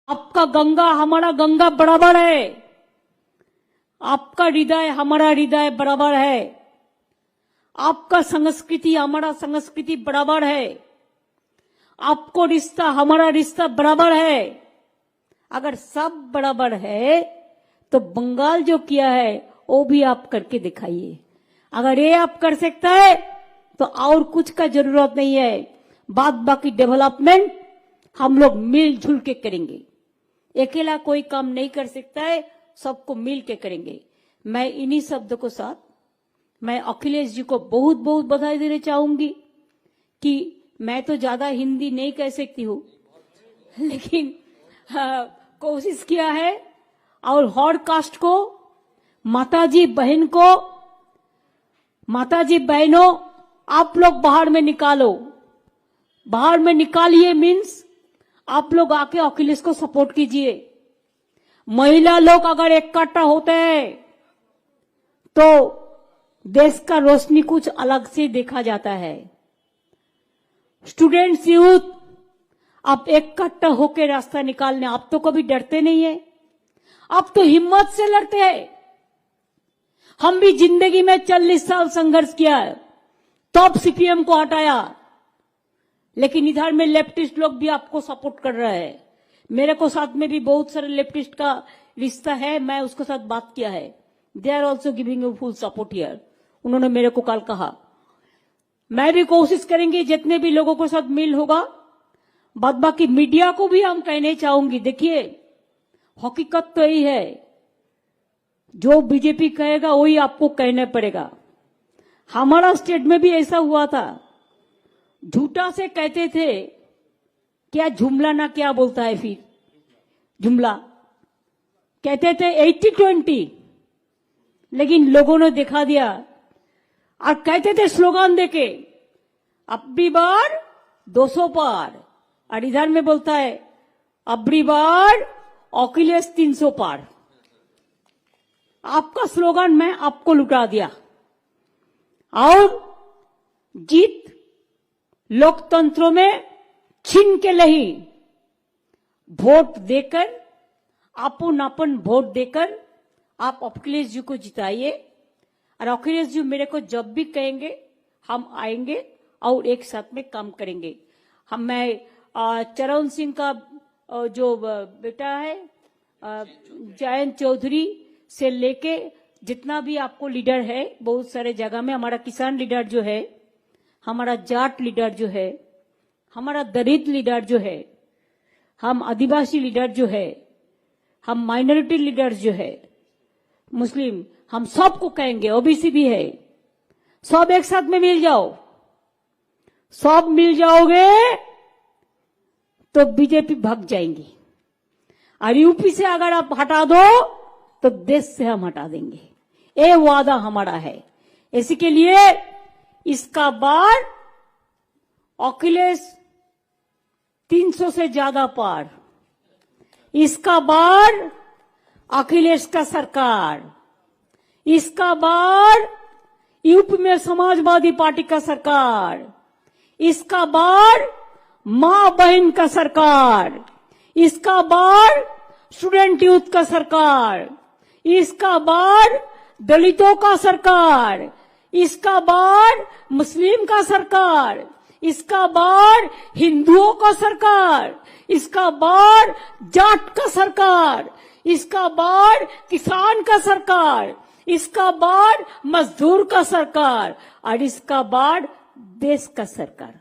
आपका गंगा हमारा गंगा बराबर है, आपका हृदय हमारा हृदय बराबर है, आपका संस्कृति हमारा संस्कृति बराबर है, आपको रिश्ता हमारा रिश्ता बराबर है। अगर सब बराबर है तो बंगाल जो किया है वो भी आप करके दिखाइए। अगर ये आप कर सकता है तो और कुछ का जरूरत नहीं है। बाद बाकी डेवलपमेंट हम लोग मिलजुल के करेंगे। अकेला कोई काम नहीं कर सकता है, सबको मिल के करेंगे। मैं इन्हीं शब्दों को साथ मैं अखिलेश जी को बहुत बहुत बधाई देना चाहूंगी कि मैं तो ज्यादा हिंदी नहीं कह सकती हूँ, लेकिन कोशिश किया है। और हर कास्ट को, माताजी बहन को, माताजी बहनों आप लोग बाहर में निकालो, बाहर में निकालिए मीन्स आप लोग आके अखिलेश को सपोर्ट कीजिए। महिला लोग अगर इकट्ठा होते हैं तो देश का रोशनी कुछ अलग से देखा जाता है। स्टूडेंट्स, यूथ, आप इकट्ठा होकर रास्ता निकालने, आप तो कभी डरते नहीं है, आप तो हिम्मत से लड़ते हैं। हम भी जिंदगी में 40 साल संघर्ष किया है, तब सीपीएम को हटाया, लेकिन इधर में लेफ्टिस्ट लोग भी आपको सपोर्ट कर रहे हैं। मेरे को साथ में भी बहुत सारे लेफ्टिस्ट का रिश्ता है, मैं उसके साथ बात किया है। They are also giving you full support here. उन्होंने मेरे को कल कहा, मैं भी कोशिश करेंगे जितने भी लोगों के साथ मिल होगा। बाद बाकी मीडिया को भी हम कहने चाहूंगी, देखिए हकीकत तो यही है, जो बीजेपी कहेगा वही आपको कहना पड़ेगा। हमारा स्टेट में भी ऐसा हुआ था, झूठा से कहते थे क्या जुमला ना क्या बोलता है, फिर जुमला कहते थे 80-20, लेकिन लोगों ने दिखा दिया और कहते थे स्लोगन देके अबरी बार 200 पार, और इधर में बोलता है अबरी बार अखिलेश 300 पार। आपका स्लोगन मैं आपको लुटा दिया। और जीत लोकतंत्रों में छीन के नहीं, वोट देकर, अपन वोट देकर आप अखिलेश जी को जिताइए। और अखिलेश जी मेरे को जब भी कहेंगे हम आएंगे और एक साथ में काम करेंगे। मैं चरण सिंह का जो बेटा है जयंत चौधरी से लेके जितना भी आपको लीडर है, बहुत सारे जगह में हमारा किसान लीडर जो है, हमारा जाट लीडर जो है, हमारा दलित लीडर जो है, हम आदिवासी लीडर जो है, हम माइनॉरिटी लीडर जो है, मुस्लिम, हम सबको कहेंगे, ओबीसी भी है, सब एक साथ में मिल जाओ। सब मिल जाओगे तो बीजेपी भाग जाएंगी। और यूपी से अगर आप हटा दो तो देश से हम हटा देंगे, ये वादा हमारा है। इसी के लिए इसका बार अखिलेश 300 से ज्यादा पार, इसका बार अखिलेश का सरकार, इसका बार यूपी में समाजवादी पार्टी का सरकार, इसका बार मां बहन का सरकार, इसका बार स्टूडेंट यूथ का सरकार, इसका बार दलितों का सरकार, इसका बार मुस्लिम का सरकार, इसका बार हिंदुओं का सरकार, इसका बार जाट का सरकार, इसका बार किसान का सरकार, इसका बार मजदूर का सरकार, और इसका बार देश का सरकार।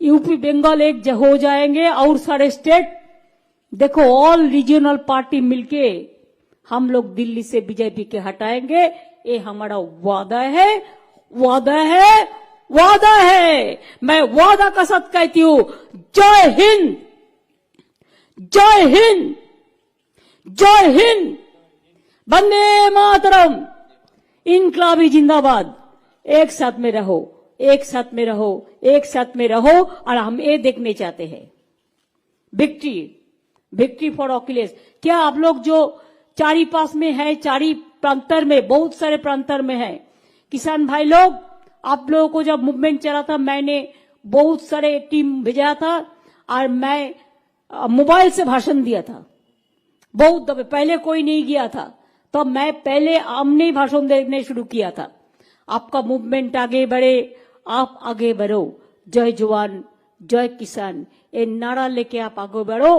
यूपी बंगाल एक हो जाएंगे और सारे स्टेट, देखो ऑल रीजनल पार्टी मिलके हम लोग दिल्ली से बीजेपी के हटाएंगे। ये हमारा वादा है, वादा है, वादा है। मैं वादा का साथ कहती हूं, जय हिंद, जय हिंद, जय हिंद, वंदे मातरम, इनकलाबी जिंदाबाद। एक साथ में रहो, एक साथ में रहो, एक साथ में रहो। और हम ये देखने चाहते हैं विक्ट्री, विक्ट्री फॉर अखिलेश। क्या आप लोग जो चारी पास में है, चारी प्रांतर में, बहुत सारे प्रांतर में है, किसान भाई लोग, आप लोगों को जब मूवमेंट चला था मैंने बहुत सारे टीम भेजा था और मैं मोबाइल से भाषण दिया था बहुत दफे, पहले कोई नहीं गया था, तो मैं पहले आमने ही भाषण देने शुरू किया था। आपका मूवमेंट आगे बढ़े, आप आगे बढ़ो, जय जवान जय किसान ये नारा लेके आप आगे बढ़ो,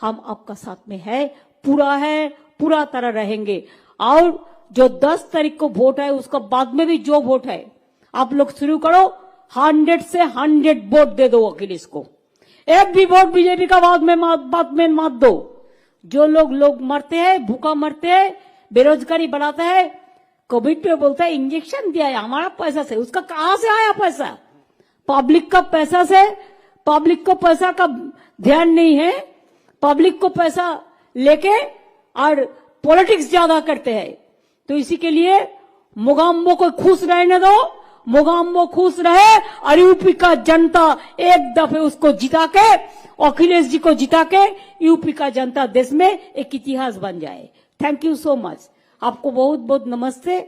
हम आपका साथ में है, पूरा तरह रहेंगे। और जो 10 तारीख को वोट है उसका बाद में भी जो वोट है आप लोग शुरू करो, 100 से 100 वोट दे दो अखिलेश को, एक भी वोट बीजेपी का बाद में मत दो। जो लोग मरते हैं, भूखा मरते हैं, बेरोजगारी बढ़ाता है, कोविड पे बोलता है इंजेक्शन दिया है हमारा पैसा से, उसका कहां से आया पैसा? पब्लिक का पैसा से, पब्लिक को पैसा का ध्यान नहीं है, पब्लिक को पैसा लेके और पॉलिटिक्स ज्यादा करते हैं। तो इसी के लिए मोगाम्बो को खुश रहने दो, मोगाम्बो खुश रहे और यूपी का जनता एक दफे उसको जिता के, अखिलेश जी को जिता के यूपी का जनता देश में एक इतिहास बन जाए। Thank you so much. आपको बहुत बहुत नमस्ते,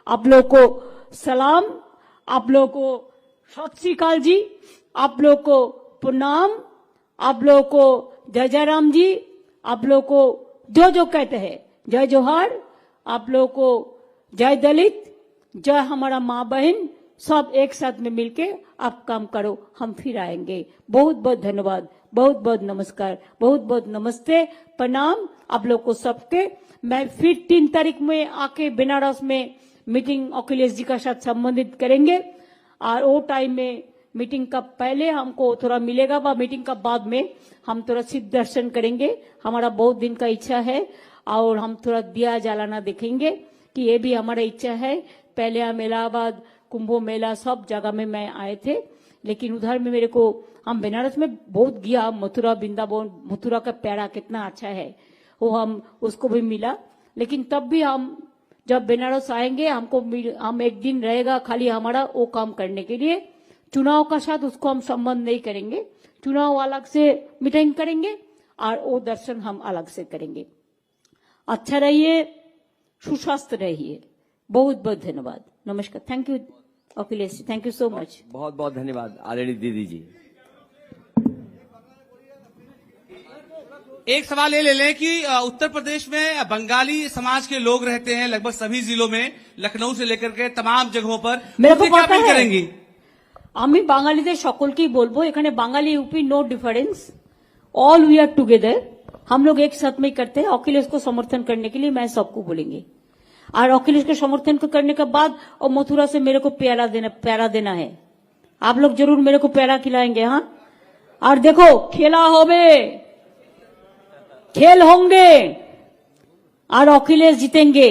आप लोगों को सलाम, आप लोगों को सत श्री अकाल जी, आप लोगों को प्रणाम, आप लोगों को जय जय राम जी, आप लोगों को जो कहते हैं जय जोहार, आप लोगों को जय दलित, जय हमारा माँ बहन, सब एक साथ में मिलके आप काम करो, हम फिर आएंगे। बहुत बहुत धन्यवाद, बहुत बहुत नमस्कार, बहुत बहुत नमस्ते, प्रणाम आप लोग को सबके। मैं फिर 3 तारीख में आके बनारस में मीटिंग अखिलेश जी का साथ संबंधित करेंगे, और वो टाइम में मीटिंग का पहले हमको थोड़ा मिलेगा, व मीटिंग का बाद में हम थोड़ा सिद्ध दर्शन करेंगे, हमारा बहुत दिन का इच्छा है, और हम थोड़ा दिया जलाना देखेंगे कि ये भी हमारा इच्छा है। पहले हम इलाहाबाद, कुंभो मेला सब जगह में मैं आए थे, लेकिन उधर में मेरे को, हम बनारस में बहुत गया, मथुरा वृंदावन, मथुरा का प्यारा कितना अच्छा है वो हम उसको भी मिला, लेकिन तब भी हम जब बनारस आएंगे हम एक दिन रहेगा खाली हमारा वो काम करने के लिए, चुनाव का साथ उसको हम संबंध नहीं करेंगे, चुनाव अलग से मीटिंग करेंगे और वो दर्शन हम अलग से करेंगे। अच्छा रहिए, सुस्वस्थ रहिए, बहुत बहुत धन्यवाद, नमस्कार। Thank you Akhilesh, thank you so much. बहुत बहुत धन्यवाद आदरणीय दीदी जी। एक सवाल ये ले लें कि उत्तर प्रदेश में बंगाली समाज के लोग रहते हैं लगभग सभी जिलों में, लखनऊ से लेकर के तमाम जगहों पर, मेरे को क्या पता अपील है, करेंगी? আমি বাঙালিদের সকলকেই বলবো, এখানে Bengali UP no difference, all we are together, हम लोग एक साथ में ही करते हैं। अखिलेश को समर्थन करने के लिए मैं सबको बोलेंगे, और अखिलेश के समर्थन को करने के बाद और मथुरा से मेरे को प्यारा देना है, आप लोग जरूर मेरे को प्यारा खिलाएंगे। हाँ, और देखो खेला होवे, खेल होंगे और अखिलेश जीतेंगे,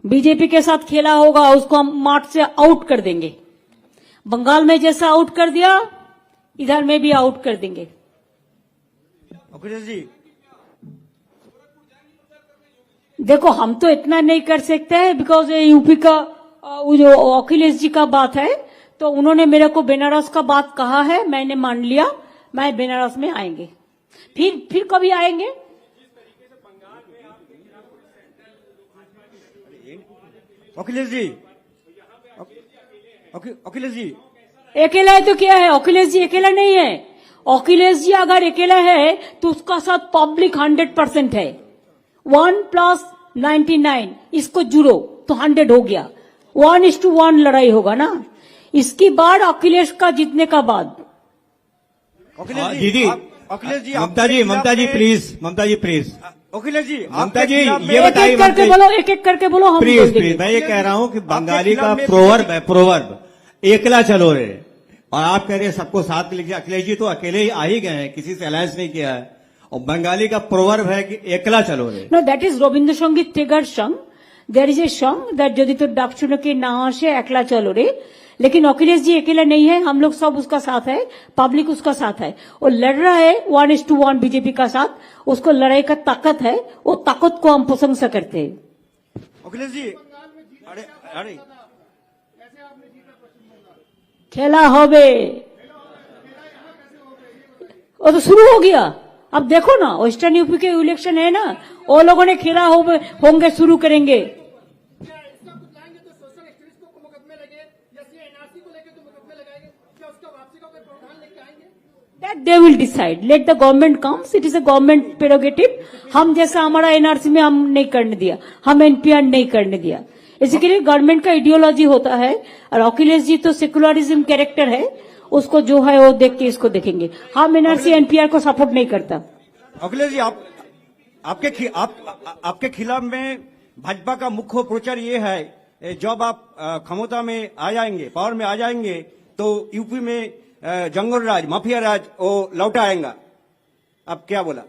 बीजेपी के साथ खेला होगा उसको हम मार्च से आउट कर देंगे, बंगाल में जैसा आउट कर दिया इधर में भी आउट कर देंगे। अखिलेश जी, देखो हम तो इतना नहीं कर सकते हैं, बिकॉज ये यूपी का जो अखिलेश जी का बात है, तो उन्होंने मेरे को बनारस का बात कहा है, मैंने मान लिया, मैं बनारस में आएंगे, फिर कभी आएंगे। अखिलेश जी, अखिलेश जी अकेला है तो क्या है, अखिलेश जी अकेला नहीं है, अखिलेश जी अगर अकेला है तो उसका साथ पब्लिक 100% है, 1+99 इसको जुड़ो तो 100 हो गया, 1:1 लड़ाई होगा ना। इसकी बाद अखिलेश का जीतने का बाद, अखिलेश दीदी, अखिलेश जी, ममता जी प्लीज, ममता जी प्लीज, अखिलेश जी, ममता जी ये एक बताइए, एक करके बोलो, एक एक करके बोलो, हम बोल देंगे। मैं ये कह रहा हूँ कि बंगाली का प्रोवर्ब है, प्रोवर्ब एकला चलो रे, और आप कह रहे हैं सबको साथ लीजिए। अखिलेश जी तो अकेले ही आ ही गए हैं, किसी से अलायंस नहीं किया है, और बंगाली का प्रोवर्ब है कि एकला चलो रे। No, that is Rabindrasangeet Tagore song, there is a song that যদি तो ডাক শুনে के ना আসে একলা चलो रे, लेकिन अखिलेश जी अकेला नहीं है, हम लोग सब उसका साथ है, पब्लिक उसका साथ है, वो लड़ रहा है 1:1 बीजेपी का साथ, उसको लड़ाई का ताकत है, वो ताकत को हम प्रशंसा करते हैं। अखिलेश जी, अरे अरे खेला होवे, वो तो शुरू हो गया, अब देखो ना वेस्टर्न यूपी के इलेक्शन है ना, वो लोगों ने खेला होंगे, शुरू करेंगे। That they will decide. Let the government comes. It is a government prerogative. हम जैसा हमारा एनआरसी में हम नहीं करने दिया, हम एनपीआर नहीं करने दिया। इसी के लिए गवर्नमेंट का आइडियोलॉजी होता है, और अखिलेश जी तो सेकुलरिज्म कैरेक्टर है, उसको जो है वो देख के इसको देखेंगे। हम एनआरसी एनपीआर को सपोर्ट नहीं करता। अखिलेश जी, आपके खिलाफ में भाजपा का मुख्य प्रचार ये है, जब आप क्षमता में आ जाएंगे, पावर में आ जाएंगे, तो यूपी में जंगल राज, माफिया राज वो लौटा आएगा। आप क्या बोला?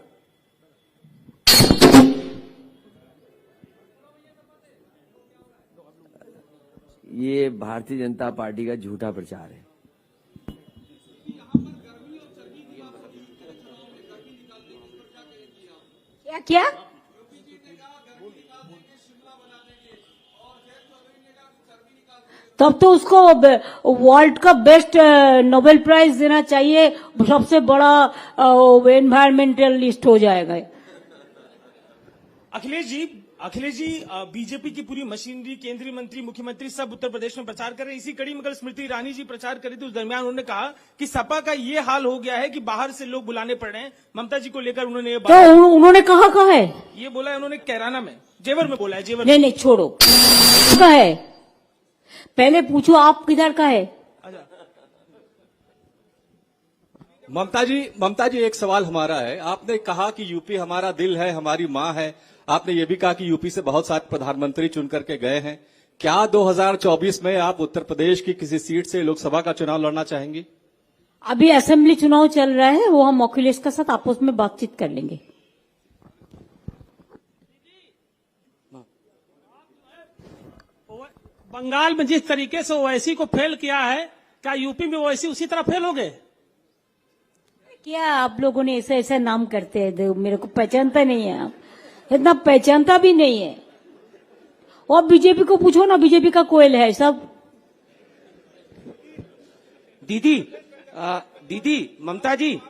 ये भारतीय जनता पार्टी का झूठा प्रचार है। क्या क्या? तब तो उसको वर्ल्ड का बेस्ट नोबेल प्राइज देना चाहिए, सबसे बड़ा एनवायरमेंटलिस्ट हो जाएगा। अखिलेश जी, बीजेपी की पूरी मशीनरी, केंद्रीय मंत्री, मुख्यमंत्री सब उत्तर प्रदेश में प्रचार कर रहे हैं। इसी कड़ी में कल स्मृति ईरानी जी प्रचार कर रही थी, उस दरमियान उन्होंने कहा कि सपा का ये हाल हो गया है कि बाहर से लोग बुलाने पड़ रहे हैं। ममता जी को लेकर उन्होंने तो उन्होंने कहा है, ये बोला है, उन्होंने कैराना में, जेवर में बोला है, जेवर नहीं नहीं छोड़ो, का है, पहले पूछो आप किधर का है। ममता जी एक सवाल हमारा है। आपने कहा कि यूपी हमारा दिल है, हमारी मां है। आपने ये भी कहा कि यूपी से बहुत सारे प्रधानमंत्री चुन करके गए हैं। क्या 2024 में आप उत्तर प्रदेश की किसी सीट से लोकसभा का चुनाव लड़ना चाहेंगी? अभी असेंबली चुनाव चल रहा है, वो हम अखिलेश के साथ आपस में बातचीत कर लेंगे। बंगाल में जिस तरीके से ओवैसी को फेल किया है, क्या यूपी में ओवैसी उसी तरह फेल हो गए? क्या आप लोगों ने ऐसा ऐसा नाम करते हैं, मेरे को पहचानता नहीं है, आप इतना पहचानता भी नहीं है। और बीजेपी को पूछो ना, बीजेपी का कोयल है सब। दीदी ममता जी,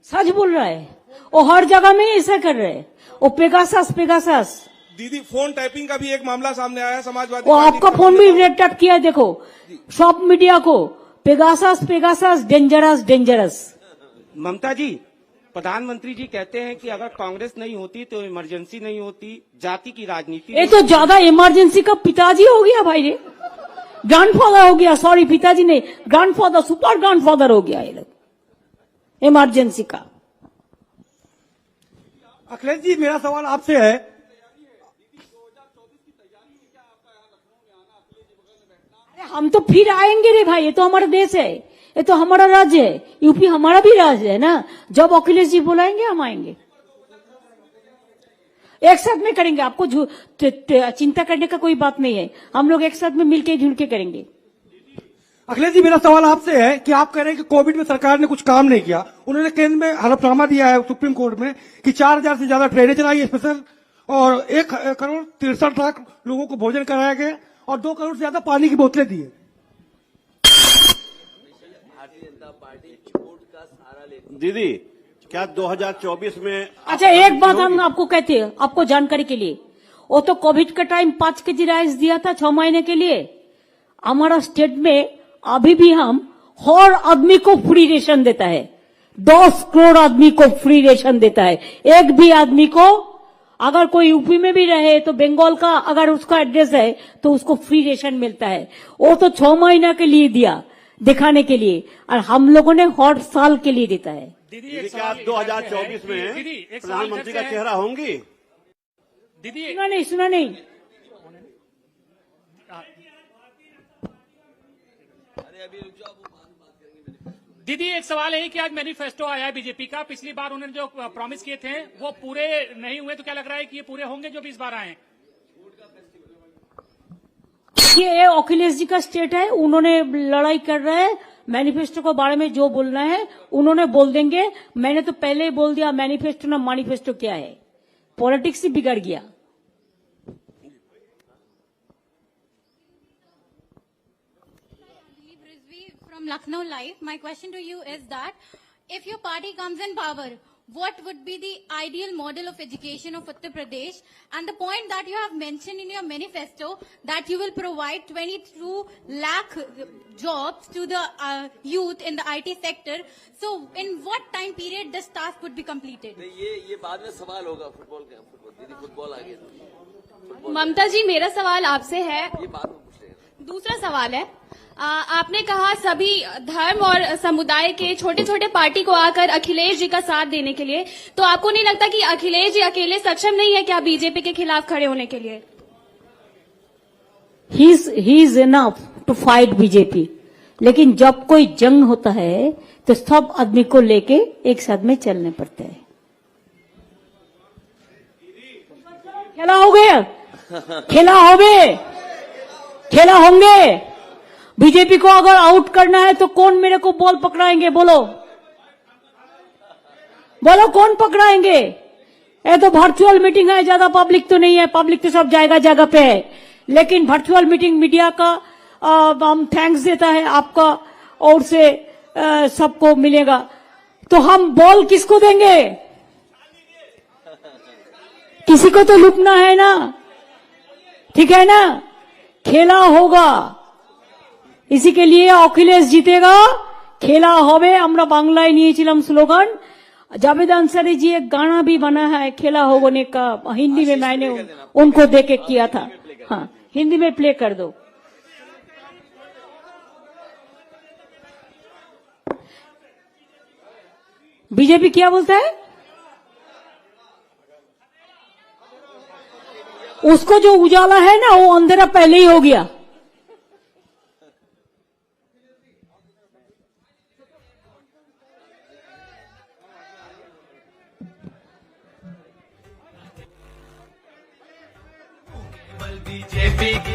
सच बोल रहा है, वो हर जगह में ऐसा कर रहे हैं। वो पेगासस दीदी, फोन टैपिंग का भी एक मामला सामने आया समाजवादी वो पार्टी आपका के फोन भी टैप किया, देखो सब मीडिया को, पेगासस डेंजरस। ममता जी, प्रधानमंत्री जी कहते हैं कि अगर कांग्रेस नहीं होती तो इमरजेंसी नहीं होती, जाति की राजनीति। ये तो ज्यादा इमरजेंसी का पिताजी हो गया भाई रे, ग्रैंडफादर हो गया, सॉरी पिताजी नहीं, ग्रैंडफादर, सुपर ग्रैंडफादर हो गया ये लोग इमरजेंसी का। अखिलेश जी, मेरा सवाल आपसे है, हम तो फिर आएंगे रे भाई, ये तो हमारा देश है, ये तो हमारा राज्य है, यूपी हमारा भी राज्य है ना। जब अखिलेश जी बुलाएंगे हम आएंगे, एक साथ में करेंगे। आपको चिंता करने का कोई बात नहीं है, हम लोग एक साथ में मिलके जुल के करेंगे। अखिलेश जी, मेरा सवाल आपसे है कि आप कह रहे हैं कि कोविड में सरकार ने कुछ काम नहीं किया। उन्होंने केंद्र में हलफनामा दिया है सुप्रीम कोर्ट में कि 4000 से ज्यादा ट्रेनें चलाई स्पेशल, और 1,63,00,000 लोगों को भोजन कराया गया, और 2 करोड़ से ज्यादा पानी की बोतलें दी है। दीदी, क्या 2024 में? अच्छा, एक बात हम आपको कहते हैं, आपको जानकारी के लिए, वो तो कोविड का टाइम 5 केजी राइस दिया था 6 महीने के लिए। हमारा स्टेट में अभी भी हम हर आदमी को फ्री रेशन देता है, 10 करोड़ आदमी को फ्री रेशन देता है। एक भी आदमी को, अगर कोई यूपी में भी रहे तो बंगाल का अगर उसका एड्रेस है तो उसको फ्री रेशन मिलता है। वो तो 6 महीना के लिए दिया, दिखाने के लिए, और हम लोगों ने हर साल के लिए देता है। दीदी, क्या आप 2024 में प्रधानमंत्री का चेहरा होंगी? दीदी सुना नहीं। दीदी, एक सवाल है कि आज मैनिफेस्टो आया है बीजेपी का, पिछली बार उन्होंने जो प्रॉमिस किए थे वो पूरे नहीं हुए, तो क्या लग रहा है कि ये पूरे होंगे जो भी इस बार आए हैं? ये अखिलेश जी का स्टेट है, उन्होंने लड़ाई कर रहे हैं। मैनिफेस्टो के बारे में जो बोलना है उन्होंने बोल देंगे। मैंने तो पहले ही बोल दिया मैनिफेस्टो ना मैनिफेस्टो क्या है, पॉलिटिक्स ही बिगड़ गया। From Lucknow Live, my question to you is that if your party comes in power, what would be the ideal model of education of Uttar Pradesh, and the point that you have mentioned in your manifesto that you will provide 22 lakh jobs to the youth in the IT sector. So in what time period this task would be completed? ये बाद में सवाल होगा football का। दीदी football आ गया। ममता जी, मेरा सवाल आपसे है, ये बाद में पूछ लेंगे। दूसरा सवाल है, आपने कहा सभी धर्म और समुदाय के छोटे छोटे पार्टी को आकर अखिलेश जी का साथ देने के लिए, तो आपको नहीं लगता कि अखिलेश जी अकेले सक्षम नहीं है क्या बीजेपी के खिलाफ खड़े होने के लिए? He is enough to fight BJP, लेकिन जब कोई जंग होता है तो सब आदमी को लेके एक साथ में चलने पड़ते हैं। खेला हो गया, खेला होंगे। बीजेपी को अगर आउट करना है तो कौन मेरे को बॉल पकड़ाएंगे? बोलो कौन पकड़ाएंगे? ये तो वर्चुअल मीटिंग है, ज्यादा पब्लिक तो नहीं है, पब्लिक तो सब जगह पे है, लेकिन वर्चुअल मीटिंग मीडिया का हम थैंक्स देता है आपका और से सबको मिलेगा। तो हम बॉल किसको देंगे? किसी को तो लुटना है ना, ठीक है ना? खेला होगा, इसी के लिए अखिलेश जीतेगा। खेला होवे, আমরা বাংলায় নিয়েছিলাম স্লোগান। जावेद अंसारी जी एक गाना भी बना है खेला होने का, हिंदी में मैंने उनको देके किया था। हाँ, हिंदी में प्ले कर दो। बीजेपी क्या बोलता है? उसको जो उजाला है ना, वो अंधेरा पहले ही हो गया। बीजेपी की